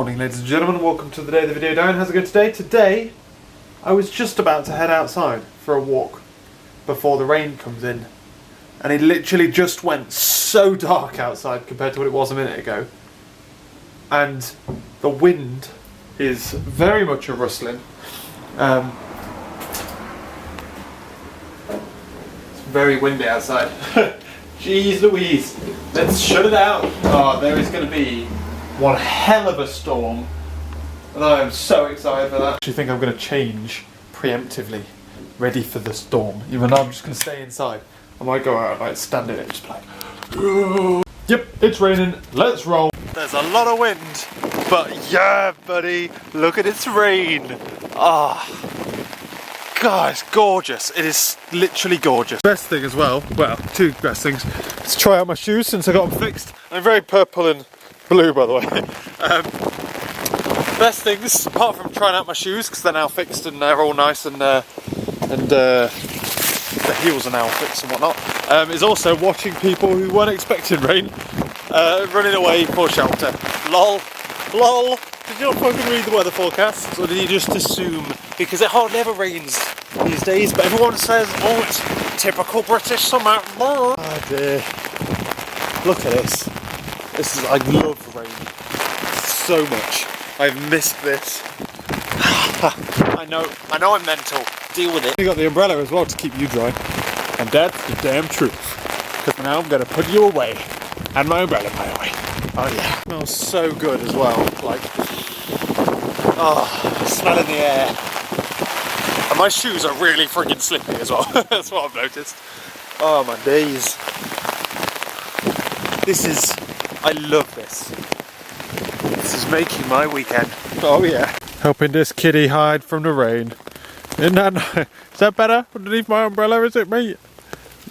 morning, ladies and gentlemen, welcome to the day of the video down. How's it going today? Today, I was just about to head outside for a walk before the rain comes in. And it literally just went so dark outside compared to what it was a minute ago. And the wind is very much a rustling. It's very windy outside. Jeez Louise, let's shut it out. Oh, there is going to be one hell of a storm. And I am so excited for that. I actually think I'm going to change preemptively, ready for the storm. Even though I'm just going to stay inside. I might go out and like stand in it, just be like, oh. Yep, it's raining, let's roll. There's a lot of wind, but yeah, buddy, look at its rain. Ah. God, it's gorgeous. It is literally gorgeous. Best thing as well, two best things, is try out my shoes since I got them fixed. I'm very purple and blue, by the way. Best things, apart from trying out my shoes, because they're now fixed and they're all nice and the heels are now fixed and whatnot, is also watching people who weren't expecting rain running away for shelter. Lol. Lol. Did you not fucking read the weather forecast? Or did you just assume? Because it hardly ever rains these days, but everyone says, oh, it's typical British summer. Oh dear. Look at this. I love rain so much. I've missed this. I know I'm mental. Deal with it. You got the umbrella as well to keep you dry. And that's the damn truth. Because now I'm going to put you away. And my umbrella by the way. Oh yeah. It smells so good as well. Like, oh, smell in the air. And my shoes are really friggin' slippy as well. That's what I've noticed. Oh my days. I love this. This is making my weekend. Oh yeah. Helping this kitty hide from the rain. Is that better underneath my umbrella, is it, mate?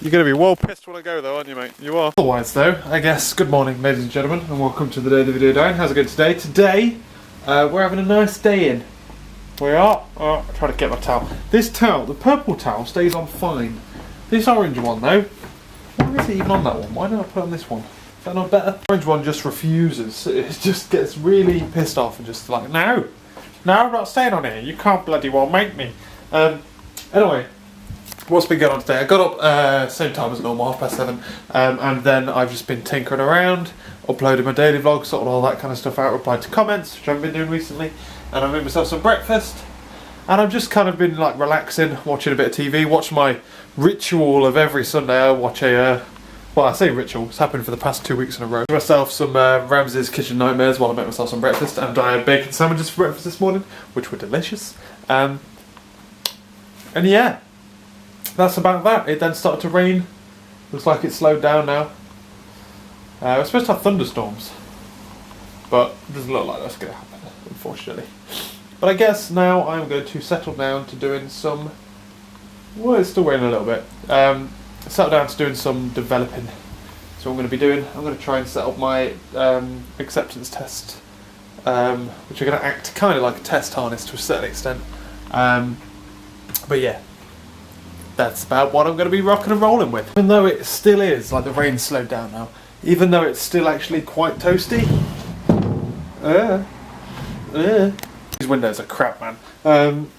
You're going to be well pissed when I go though, aren't you, mate? You are. Otherwise though, I guess, good morning ladies and gentlemen, and welcome to the day of the video down. How's it going today? Today, we're having a nice day in. We are. Oh, I'm trying to get my towel. This towel, the purple towel, stays on fine. This orange one though, why is it even on that one? Why don't I put on this one? Is that not better? The orange one just refuses. It just gets really pissed off and just like, no, I'm not staying on here. You can't bloody well make me. Anyway, what's been going on today? I got up same time as normal, 7:30, and then I've just been tinkering around, uploading my daily vlog, sorting all that kind of stuff out, replied to comments, which I've been doing recently, and I made myself some breakfast, and I've just kind of been like relaxing, watching a bit of TV, watch my ritual of every Sunday. I watch well, I say ritual, it's happened for the past 2 weeks in a row. Myself some Ramsay's Kitchen Nightmares while I make myself some breakfast, and I had bacon sandwiches for breakfast this morning, which were delicious. And yeah, that's about that. It then started to rain. Looks like it's slowed down now. We're supposed to have thunderstorms, but it doesn't look like that's going to happen, unfortunately. But I guess now I'm going to settle down to doing some... Well, it's still raining a little bit. Settle down to doing some developing. So what I'm going to be doing, I'm going to try and set up my acceptance test, which are going to act kind of like a test harness to a certain extent. But yeah, that's about what I'm going to be rocking and rolling with. Even though it still is, like the rain's slowed down now, even though it's still actually quite toasty. These windows are crap, man.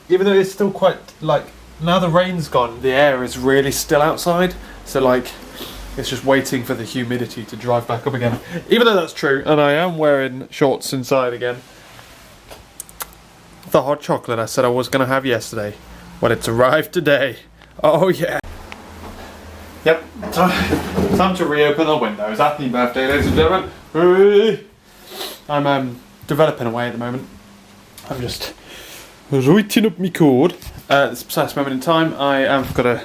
Even though it's still quite, like, now the rain's gone, the air is really still outside. So like, it's just waiting for the humidity to drive back up again. Even though that's true, and I am wearing shorts inside again. The hot chocolate I said I was going to have yesterday. Well, it's arrived today. Oh yeah. Yep, time to reopen the windows. Happy birthday, ladies and gentlemen. Hooray. I'm developing away at the moment. I'm just writing up my code. At this precise moment in time, I have got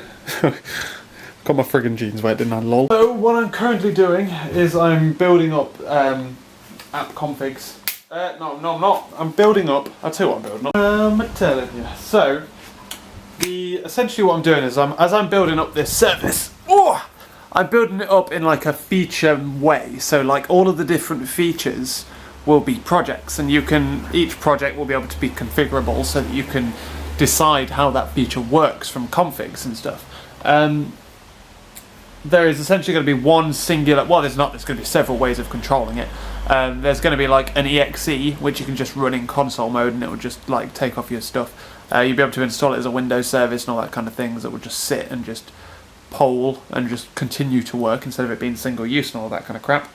got my friggin' jeans wet, didn't I? Lol. So what I'm currently doing is I'm building up app configs. No, I'm not. I'm building up. I'll tell you what I'm building up. I'm telling you. So. Essentially what I'm doing is as I'm building up this service, I'm building it up in like a feature way. So like all of the different features will be projects, and each project will be able to be configurable so that you can decide how that feature works from configs and stuff. there is essentially going to be one singular, well there's not, there's going to be several ways of controlling it. There's going to be like an exe, which you can just run in console mode and it will just like take off your stuff. You'll be able to install it as a Windows service and all that kind of things that would just sit and just poll and just continue to work instead of it being single use and all that kind of crap.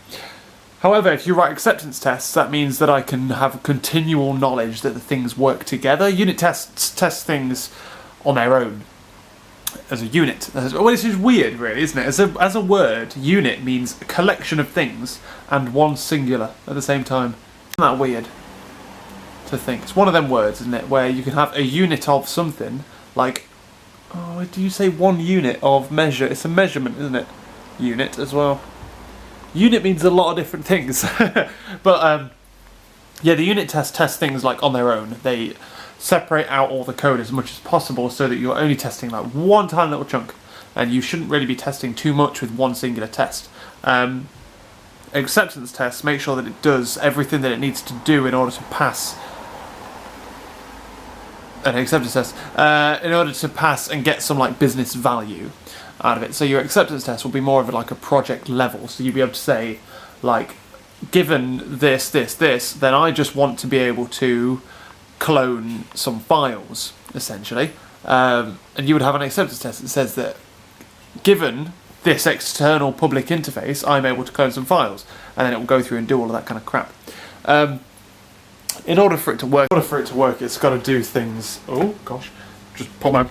However, if you write acceptance tests, that means that I can have continual knowledge that the things work together. Unit tests test things on their own as a unit. Well, this is weird, really, isn't it? As a word, unit means a collection of things and one singular at the same time. Isn't that weird to think? It's one of them words, isn't it, where you can have a unit of something, like, oh, do you say one unit of measure? It's a measurement, isn't it? Unit as well. Unit means a lot of different things. But, yeah, the unit tests things, like, on their own. They separate out all the code as much as possible so that you're only testing like one tiny little chunk, and you shouldn't really be testing too much with one singular test. Acceptance tests make sure that it does everything that it needs to do in order to pass an acceptance test, in order to pass and get some like business value out of it. So your acceptance test will be more of like a project level, so you'll be able to say like, given this, then I just want to be able to clone some files, essentially, and you would have an acceptance test that says that given this external public interface, I'm able to clone some files, and then it will go through and do all of that kind of crap. In order for it to work, it's got to do things. Oh gosh, just put my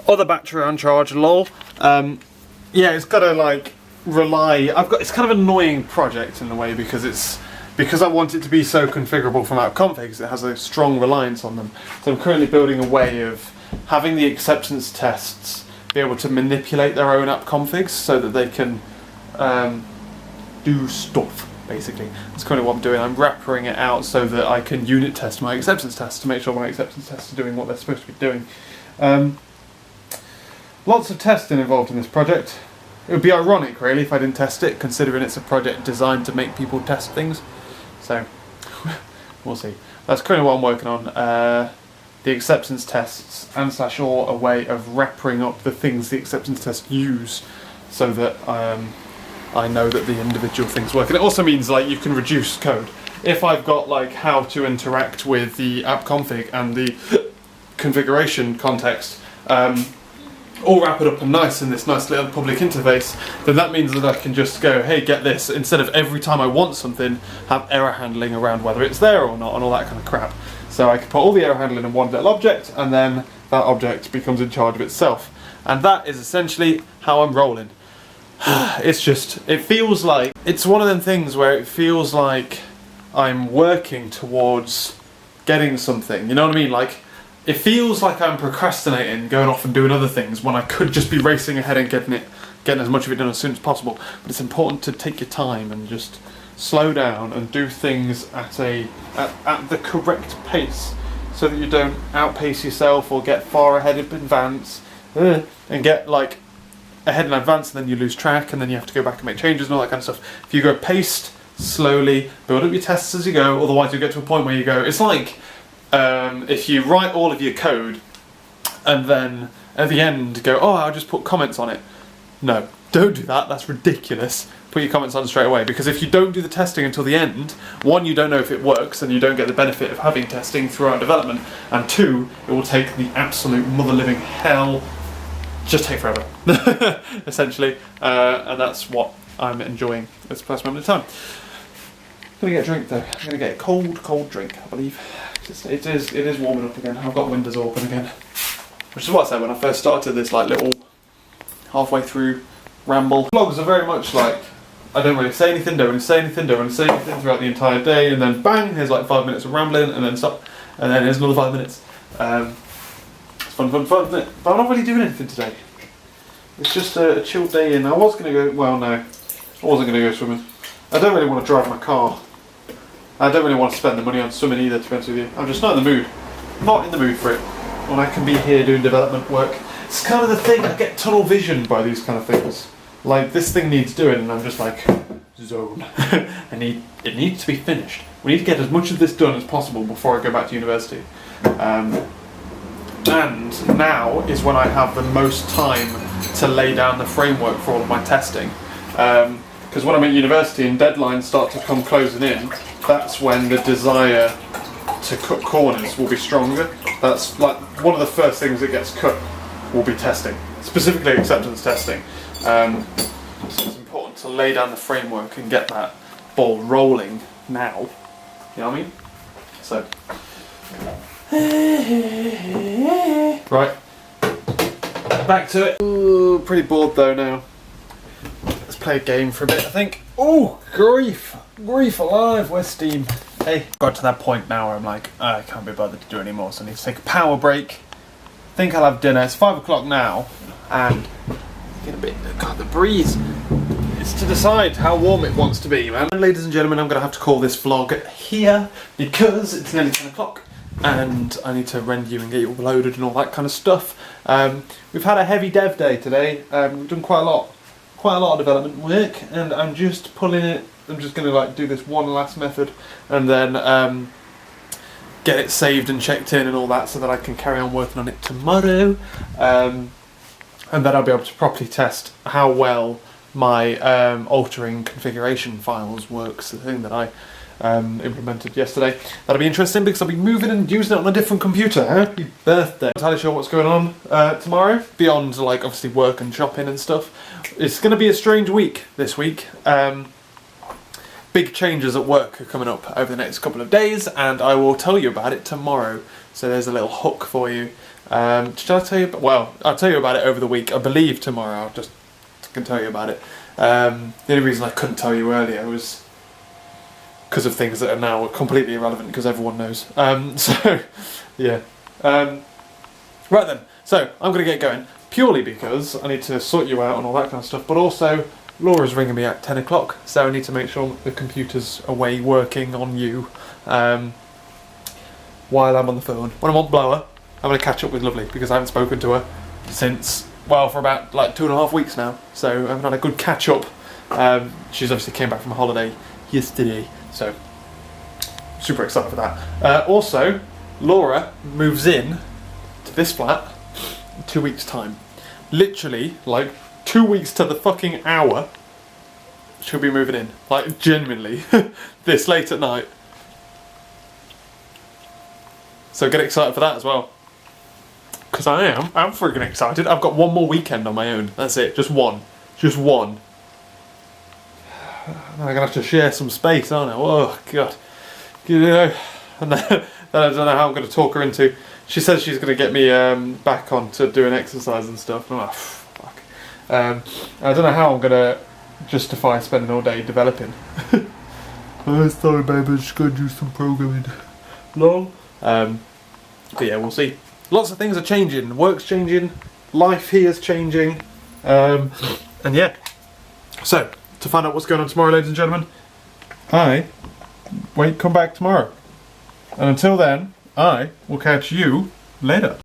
other battery on charge. Lol. Yeah, it's got to like rely. It's kind of an annoying project in a way because I want it to be so configurable from app configs, it has a strong reliance on them. So I'm currently building a way of having the acceptance tests be able to manipulate their own app configs so that they can do stuff, basically. That's kind of what I'm doing. I'm wrapping it out so that I can unit test my acceptance tests to make sure my acceptance tests are doing what they're supposed to be doing. Lots of testing involved in this project. It would be ironic, really, if I didn't test it, considering it's a project designed to make people test things. So, we'll see. That's kind of what I'm working on. The acceptance tests and /or a way of wrapping up the things the acceptance tests use so that I know that the individual things work. And it also means like you can reduce code. If I've got like how to interact with the app config and the configuration context, all wrap it up and nice in this nice little public interface, then that means that I can just go, hey, get this, instead of every time I want something, have error handling around whether it's there or not and all that kind of crap. So I can put all the error handling in one little object, and then that object becomes in charge of itself. And that is essentially how I'm rolling. It's just, it feels like, it's one of them things where it feels like I'm working towards getting something, you know what I mean? Like, it feels like I'm procrastinating, going off and doing other things when I could just be racing ahead and getting as much of it done as soon as possible. But it's important to take your time and just slow down and do things at the correct pace, so that you don't outpace yourself or get far ahead in advance and get like ahead in advance and then you lose track and then you have to go back and make changes and all that kind of stuff. If you go paced, slowly, build up your tests as you go, otherwise you'll get to a point where you go, it's like if you write all of your code and then at the end go, oh, I'll just put comments on it. No, don't do that, that's ridiculous. Put your comments on straight away, because if you don't do the testing until the end, one, you don't know if it works and you don't get the benefit of having testing throughout development, and two, it will take the absolute mother living hell, just take forever, essentially, and that's what I'm enjoying at this past moment of time. I'm going to get a drink though. I'm going to get a cold drink, I believe. It is warming up again. I've got windows open again. Which is what I said when I first started this like little halfway through ramble. Vlogs are very much like, I don't really say anything, don't really say anything, don't really say anything throughout the entire day, and then bang, here's like 5 minutes of rambling, and then stop, and then here's another 5 minutes. It's fun, isn't it? But I'm not really doing anything today. It's just a chill day in. I was going to go, well no, I wasn't going to go swimming. I don't really want to drive my car. I don't really want to spend the money on swimming either, to be honest with you. I'm just not in the mood. Not in the mood for it. When I can be here doing development work. It's kind of the thing, I get tunnel vision by these kind of things. Like, this thing needs doing, and I'm just like, zone. It needs to be finished. We need to get as much of this done as possible before I go back to university. and now is when I have the most time to lay down the framework for all of my testing. Because when I'm at university and deadlines start to come closing in, that's when the desire to cut corners will be stronger. That's like one of the first things that gets cut will be testing, specifically acceptance testing. So it's important to lay down the framework and get that ball rolling now. You know what I mean? So, right, back to it. Ooh, pretty bored though now. Let's play a game for a bit, I think. Oh, grief alive, where's Steam? Hey, got to that point now where I'm like, I can't be bothered to do any more, so I need to take a power break. Think I'll have dinner. It's 5 o'clock now, and get a bit. God, the breeze. It's to decide how warm it wants to be, man. And ladies and gentlemen, I'm gonna have to call this vlog here because it's nearly 10 o'clock, and I need to render you and get you uploaded and all that kind of stuff. We've had a heavy dev day today. We've done quite a lot of development work, and I'm just pulling it. I'm just gonna like do this one last method, and then get it saved and checked in and all that, so that I can carry on working on it tomorrow, and then I'll be able to properly test how well my altering configuration files works. The thing that I implemented yesterday. That'll be interesting because I'll be moving and using it on a different computer. Happy birthday! I'm not entirely sure what's going on tomorrow, beyond like obviously work and shopping and stuff. It's going to be a strange week this week. Big changes at work are coming up over the next couple of days, and I will tell you about it tomorrow. So there's a little hook for you. Should I tell you? Well, I'll tell you about it over the week. I believe tomorrow. I'll just can tell you about it. The only reason I couldn't tell you earlier was because of things that are now completely irrelevant because everyone knows. So yeah. Right then. So I'm going to get going purely because I need to sort you out and all that kind of stuff, but also Laura's ringing me at 10 o'clock, so I need to make sure the computer's away working on you while I'm on the phone. When I'm on blower, I'm going to catch up with Lovely because I haven't spoken to her since, well, for about like 2.5 weeks now, so I haven't had a good catch up. She's obviously came back from a holiday yesterday, so super excited for that. Also, Laura moves in to this flat in 2 weeks' time. Literally, like 2 weeks to the fucking hour, she'll be moving in. Like, genuinely. This late at night. So get excited for that as well. Because I'm freaking excited. I've got one more weekend on my own. That's it. Just one. Just one. I'm going to have to share some space, aren't I? Oh, God. You know, I don't know how I'm going to talk her into. She says she's going to get me back on to doing exercise and stuff. And I'm like, fuck. I don't know how I'm going to justify spending all day developing. Oh, sorry, baby. I'm just going to do some programming. Lol. But yeah, we'll see. Lots of things are changing. Work's changing. Life here's changing. And yeah. So, to find out what's going on tomorrow, ladies and gentlemen, come back tomorrow. And until then, I will catch you later.